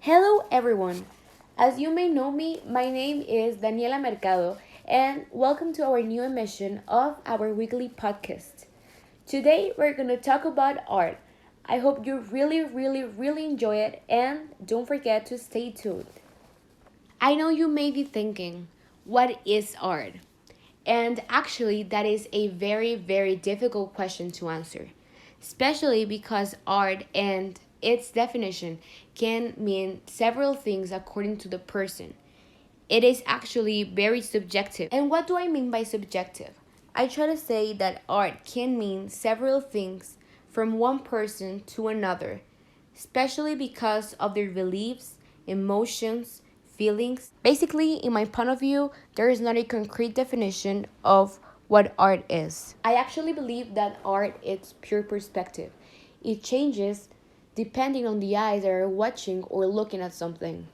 Hello, everyone. As you may know me, my name is Daniela Mercado, and welcome to our new emission of our weekly podcast. Today, we're going to talk about art. I hope you really enjoy it, and don't forget to stay tuned. I know you may be thinking, what is art? And actually, that is a very difficult question to answer, especially because art and its definition can mean several things according to the person. It is actually very subjective. And what do I mean by subjective? I try to say that art can mean several things from one person to another, especially because of their beliefs, emotions, feelings. Basically, in my point of view, there is not a concrete definition of what art is. I actually believe that art is pure perspective. It changes depending on the eyes that are watching or looking at something.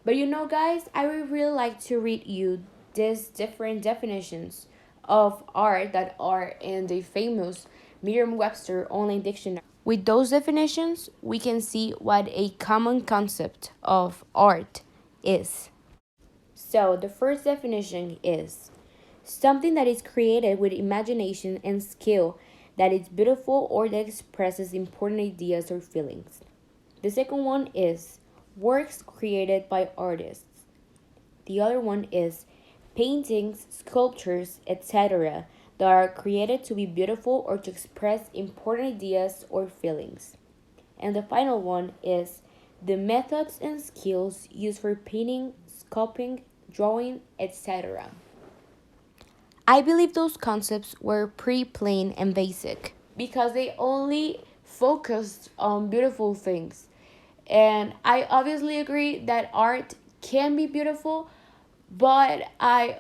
But guys, I would really like to read you these different definitions of art that are in the famous Merriam-Webster online dictionary. With those definitions, we can see what a common concept of art is. So, the first definition is something that is created with imagination and skill, that is beautiful or that expresses important ideas or feelings. The second one is works created by artists. The other one is paintings, sculptures, etc., that are created to be beautiful or to express important ideas or feelings. And the final one is the methods and skills used for painting, sculpting, drawing, etc. I believe those concepts were pretty plain and basic because they only focused on beautiful things. And I obviously agree that art can be beautiful, but I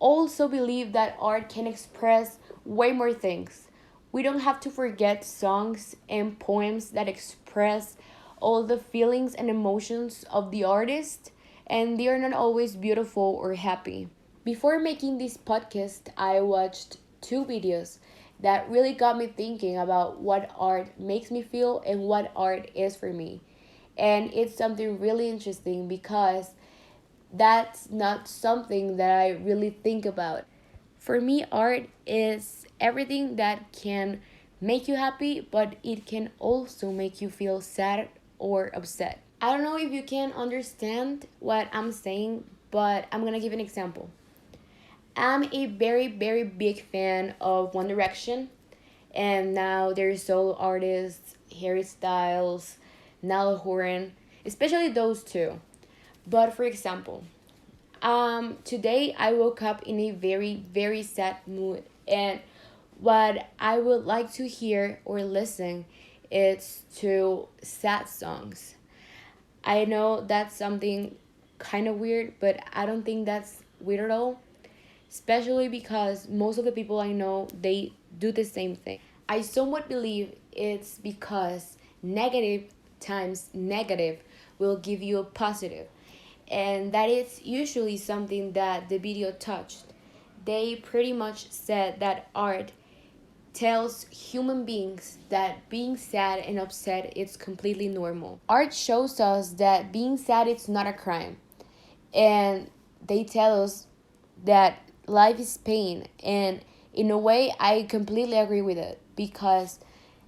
also believe that art can express way more things. We don't have to forget songs and poems that express all the feelings and emotions of the artist, and they are not always beautiful or happy. Before making this podcast, I watched two videos that really got me thinking about what art makes me feel and what art is for me. And it's something really interesting because that's not something that I really think about. For me, art is everything that can make you happy, but it can also make you feel sad or upset. I don't know if you can understand what I'm saying, but I'm gonna give an example. I'm a very big fan of One Direction, and now their solo artists, Harry Styles, Niall Horan, especially those two. But for example, today I woke up in a very sad mood, and what I would like to hear or listen is to sad songs. I know that's something kind of weird, but I don't think that's weird at all, especially because most of the people I know, they do the same thing. I somewhat believe it's because negative times negative will give you a positive, and that is usually something that the video touched. They pretty much said that art tells human beings that being sad and upset is completely normal. Art shows us that being sad is not a crime, and they tell us that life is pain, and in a way I completely agree with it because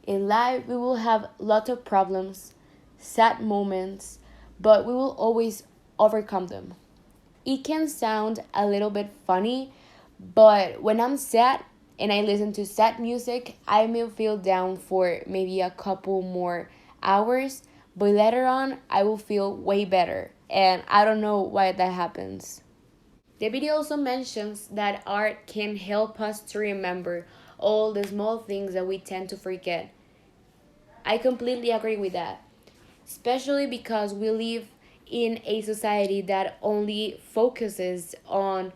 in life we will have lots of problems, sad moments, but we will always overcome them. It can sound a little bit funny, but when I'm sad and I listen to sad music, I may feel down for maybe a couple more hours, but later on I will feel way better, and I don't know why that happens. The video also mentions that art can help us to remember all the small things that we tend to forget. I completely agree with that, especially because we live in a society that only focuses on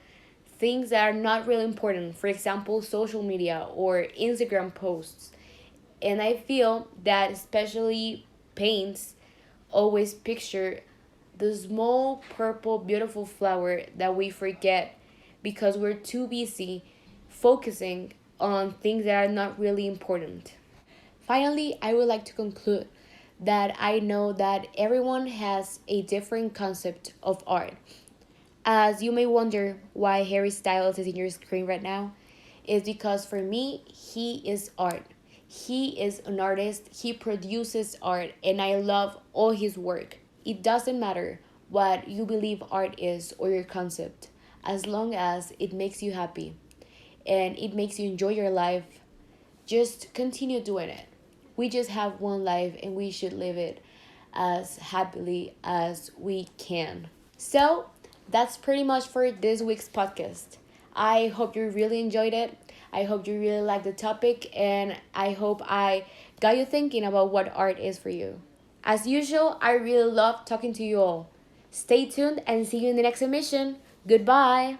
things that are not really important. For example, social media or Instagram posts. And I feel that especially paints always picture the small purple beautiful flower that we forget because we're too busy focusing on things that are not really important. Finally, I would like to conclude that I know that everyone has a different concept of art. As you may wonder why Harry Styles is in your screen right now, is because for me, he is art. He is an artist, he produces art, and I love all his work. It doesn't matter what you believe art is or your concept, as long as it makes you happy and it makes you enjoy your life, just continue doing it. We just have one life and we should live it as happily as we can. So that's pretty much for this week's podcast. I hope you really enjoyed it. I hope you really liked the topic, and I hope I got you thinking about what art is for you. As usual, I really love talking to you all. Stay tuned and see you in the next emission. Goodbye.